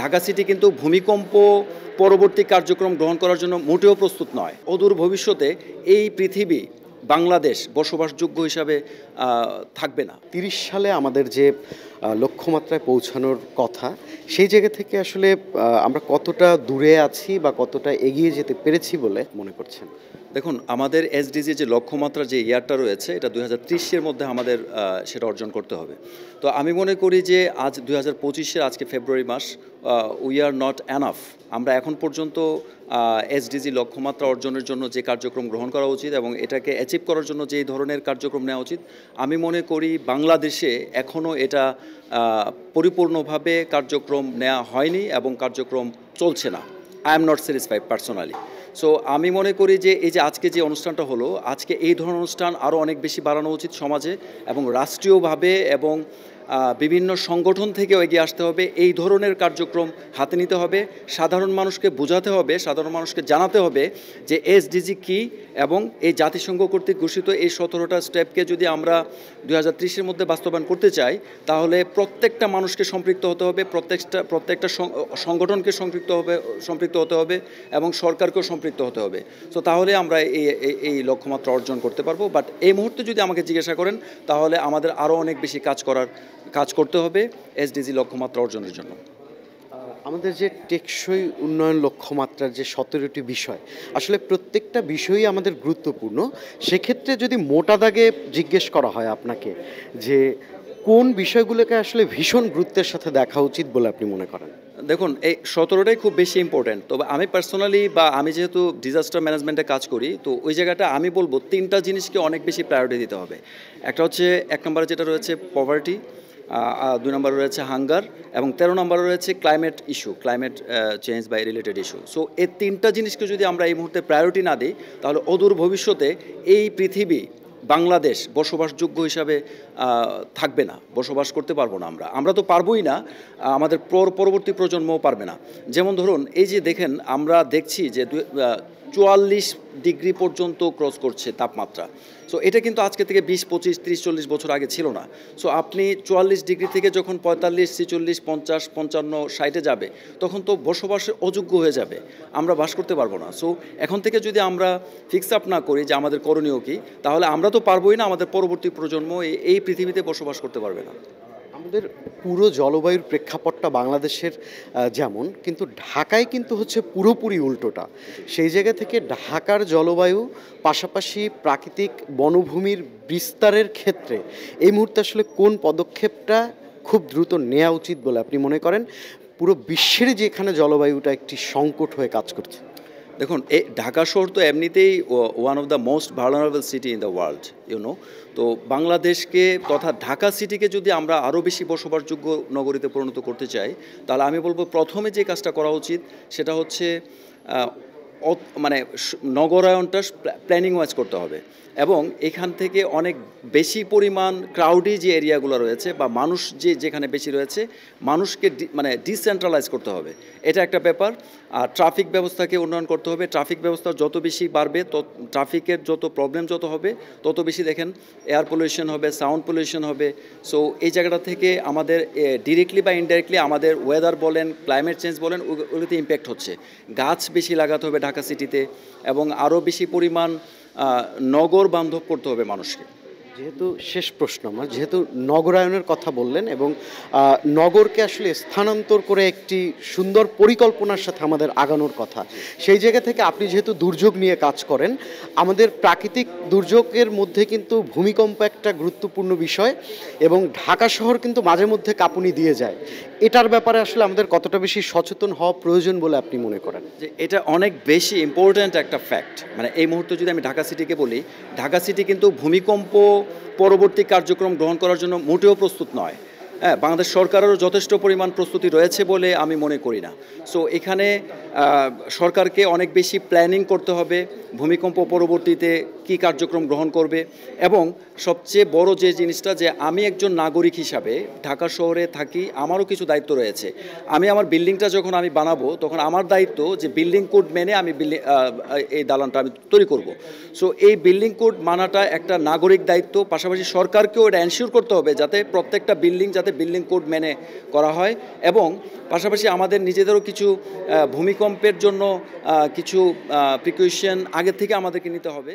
Dhaka city কিন্তু ভূমিকম্প পরবর্তী কার্যক্রম গ্রহণ করার জন্য মোটেও প্রস্তুত নয়। অদূর ভবিষ্যতে এই পৃথিবী বাংলাদেশ বসবাসযোগ্য হিসাবে থাকবে না। 30 সালে আমাদের যে লক্ষ্যমাত্রায় পৌঁছানোর কথা, সেই জায়গা থেকে আসলে আমরা কতটা দূরে আছি বা কতটা এগিয়ে যেতে পেরেছি বলে মনে করছেন? দেখুন, আমাদের এসডিজি যে লক্ষ্যমাত্রার যে ইয়ারটা রয়েছে, এটা 2030-এর মধ্যে আমাদের সেটা অর্জন করতে হবে। তো আমি মনে করি যে আজ 2025-এর আজকে ফেব্রুয়ারি মাস, উই আর নট এনাফ। আমরা এখন পর্যন্ত এসডিজি লক্ষ্যমাত্রা অর্জনের জন্য যে কার্যক্রম গ্রহণ করা উচিত এবং এটাকে অ্যাচিভ করার জন্য যেই ধরনের কার্যক্রম নেওয়া উচিত, আমি মনে করি বাংলাদেশে এখনও এটা পরিপূর্ণভাবে কার্যক্রম নেওয়া হয়নি এবং কার্যক্রম চলছে না। I am not satisfied personally. So আমি মনে করি যে এই যে আজকে যে অনুষ্ঠানটা হলো, আজকে এই ধরনের অনুষ্ঠান আরও অনেক বেশি বাড়ানো উচিত সমাজে, এবং রাষ্ট্রীয়ভাবে এবং বিভিন্ন সংগঠন থেকেও এগিয়ে আসতে হবে। এই ধরনের কার্যক্রম হাতে নিতে হবে, সাধারণ মানুষকে বোঝাতে হবে, সাধারণ মানুষকে জানাতে হবে যে এসডিজি কী, এবং এই জাতিসংঘ কর্তৃক ঘোষিত এই 17টা স্টেপকে যদি আমরা 2030-এর মধ্যে বাস্তবায়ন করতে চাই, তাহলে প্রত্যেকটা মানুষকে সম্পৃক্ত হতে হবে, প্রত্যেকটা সংগঠনকে সম্পৃক্ত হতে হবে এবং সরকারকেও সম্পৃক্ত হতে হবে। সো তাহলে আমরা এই লক্ষ্যমাত্রা অর্জন করতে পারবো। বাট এই মুহূর্তে যদি আমাকে জিজ্ঞাসা করেন, তাহলে আমাদের আরও অনেক বেশি কাজ করতে হবে এসডিজি লক্ষ্যমাত্রা অর্জনের জন্য। আমাদের যে টেকসই উন্নয়ন লক্ষ্যমাত্রার যে 17টি বিষয়, আসলে প্রত্যেকটা বিষয়ই আমাদের গুরুত্বপূর্ণ। সেক্ষেত্রে যদি মোটা দাগে জিজ্ঞেস করা হয় আপনাকে যে কোন বিষয়গুলোকে আসলে ভীষণ গুরুত্বের সাথে দেখা উচিত বলে আপনি মনে করেন? দেখুন, এই 17টাই খুব বেশি ইম্পর্ট্যান্ট। তবে আমি পার্সোনালি, বা আমি যেহেতু ডিজাস্টার ম্যানেজমেন্টে কাজ করি, তো ওই জায়গাটা আমি বলবো 3টা জিনিসকে অনেক বেশি প্রায়োরিটি দিতে হবে। একটা হচ্ছে, 1 নম্বরে যেটা রয়েছে পভার্টি, 2 নম্বরে রয়েছে হাঙ্গার, এবং 13 নম্বরে রয়েছে ক্লাইমেট ইস্যু, ক্লাইমেট চেঞ্জ বা রিলেটেড ইস্যু। সো এই 3টা জিনিসকে যদি আমরা এই মুহূর্তে প্রায়োরিটি না দিই, তাহলে অদূর ভবিষ্যতে এই পৃথিবী বাংলাদেশ বসবাসযোগ্য হিসাবে থাকবে না, বসবাস করতে পারবো না। আমরা তো পারবোই না, আমাদের পরবর্তী প্রজন্মও পারবে না। যেমন ধরুন, এই যে দেখেন, আমরা দেখছি যে 44 ডিগ্রি পর্যন্ত ক্রস করছে তাপমাত্রা। সো এটা কিন্তু আজকে থেকে 20, 25, 30, 40 বছর আগে ছিল না। সো আপনি 44 ডিগ্রি থেকে যখন 45, 46, 50, 55, 60-এ যাবে, তখন তো বসবাসের অযোগ্য হয়ে যাবে, আমরা বাস করতে পারবো না। সো এখন থেকে যদি আমরা ফিক্স আপ না করি যে আমাদের করণীয় কী, তাহলে আমরা তো পারবোই না, আমাদের পরবর্তী প্রজন্ম এই পৃথিবীতে বসবাস করতে পারবে না। আমাদের পুরো জলবায়ুর প্রেক্ষাপটটা বাংলাদেশের যেমন, কিন্তু ঢাকায় কিন্তু হচ্ছে পুরোপুরি উল্টোটা। সেই জায়গা থেকে ঢাকার জলবায়ু পাশাপাশি প্রাকৃতিক বনভূমির বিস্তারের ক্ষেত্রে এই মুহূর্তে আসলে কোন পদক্ষেপটা খুব দ্রুত নেওয়া উচিত বলে আপনি মনে করেন, পুরো বিশ্বের যেখানে জলবায়ুটা একটি সংকট হয়ে কাজ করছে? দেখুন, ঢাকা শহর তো এমনিতেই one of the most vulnerable city in the world, তো বাংলাদেশকে তথা ঢাকা সিটিকে যদি আমরা আরও বেশি বসবাসযোগ্য নগরীতে পরিণত করতে চাই, তাহলে আমি বলবো প্রথমে যে কাজটা করা উচিত সেটা হচ্ছে মানে নগরায়নটা প্ল্যানিং ওয়াইজ করতে হবে, এবং এখান থেকে অনেক বেশি পরিমাণ ক্রাউডি যে এরিয়াগুলো রয়েছে বা মানুষ যেখানে বেশি রয়েছে, মানুষকে মানে ডিসেন্ট্রালাইজ করতে হবে। এটা একটা ব্যাপার। আর ট্রাফিক ব্যবস্থাকে উন্নয়ন করতে হবে। ট্রাফিক ব্যবস্থা যত বেশি বাড়বে, ট্রাফিকের যত প্রবলেম যত হবে, তত বেশি দেখেন এয়ার পলিউশন হবে, সাউন্ড পলিউশন হবে। সো এই জায়গাটা থেকে আমাদের ডিরেক্টলি বা ইনডাইরেক্টলি আমাদের ওয়েদার বলেন, ক্লাইমেট চেঞ্জ বলেন, ওগুলোতে ইম্প্যাক্ট হচ্ছে। গাছ বেশি লাগাতে হবে ঢাকা সিটিতে, এবং আরও বেশি পরিমাণ নগর বান্ধব করতে হবে মানুষকে। যেহেতু শেষ প্রশ্ন আমার, যেহেতু নগরায়নের কথা বললেন এবং নগরকে আসলে স্থানান্তর করে একটি সুন্দর পরিকল্পনার সাথে আমাদের আগানোর কথা, সেই জায়গা থেকে আপনি যেহেতু দুর্যোগ নিয়ে কাজ করেন, আমাদের প্রাকৃতিক দুর্যোগের মধ্যে কিন্তু ভূমিকম্প একটা গুরুত্বপূর্ণ বিষয়, এবং ঢাকা শহর কিন্তু মাঝে মধ্যে কাঁপুনি দিয়ে যায়। এটার ব্যাপারে আসলে আমাদের কতটা বেশি সচেতন হওয়া প্রয়োজন বলে আপনি মনে করেন? যে এটা অনেক বেশি ইম্পর্ট্যান্ট একটা ফ্যাক্ট। মানে এই মুহূর্তে যদি আমি ঢাকা সিটিকে বলি, ঢাকা সিটি কিন্তু ভূমিকম্প পরবর্তী কার্যক্রম গ্রহণ করার জন্য মোটেও প্রস্তুত নয়। হ্যাঁ, বাংলাদেশ সরকারেরও যথেষ্ট পরিমাণ প্রস্তুতি রয়েছে বলে আমি মনে করি না। সো এখানে সরকারকে অনেক বেশি প্ল্যানিং করতে হবে, ভূমিকম্প পরবর্তীতে কী কার্যক্রম গ্রহণ করবে, এবং সবচেয়ে বড় যে জিনিসটা যে আমি একজন নাগরিক হিসাবে ঢাকা শহরে থাকি, আমারও কিছু দায়িত্ব রয়েছে। আমি আমার বিল্ডিংটা যখন আমি বানাবো তখন আমার দায়িত্ব যে বিল্ডিং কোড মেনে আমি এই দালানটা আমি তৈরি করব। সো এই বিল্ডিং কোড মানাটা একটা নাগরিক দায়িত্ব, পাশাপাশি সরকারকেও এটা এনশিওর করতে হবে যাতে প্রত্যেকটা বিল্ডিং যাতে বিল্ডিং কোড মেনে করা হয়, এবং পাশাপাশি আমাদের নিজেদেরও কিছু ভূমিকম্পের জন্য কিছু প্রিকশন আগে থেকে আমাদেরকে নিতে হবে।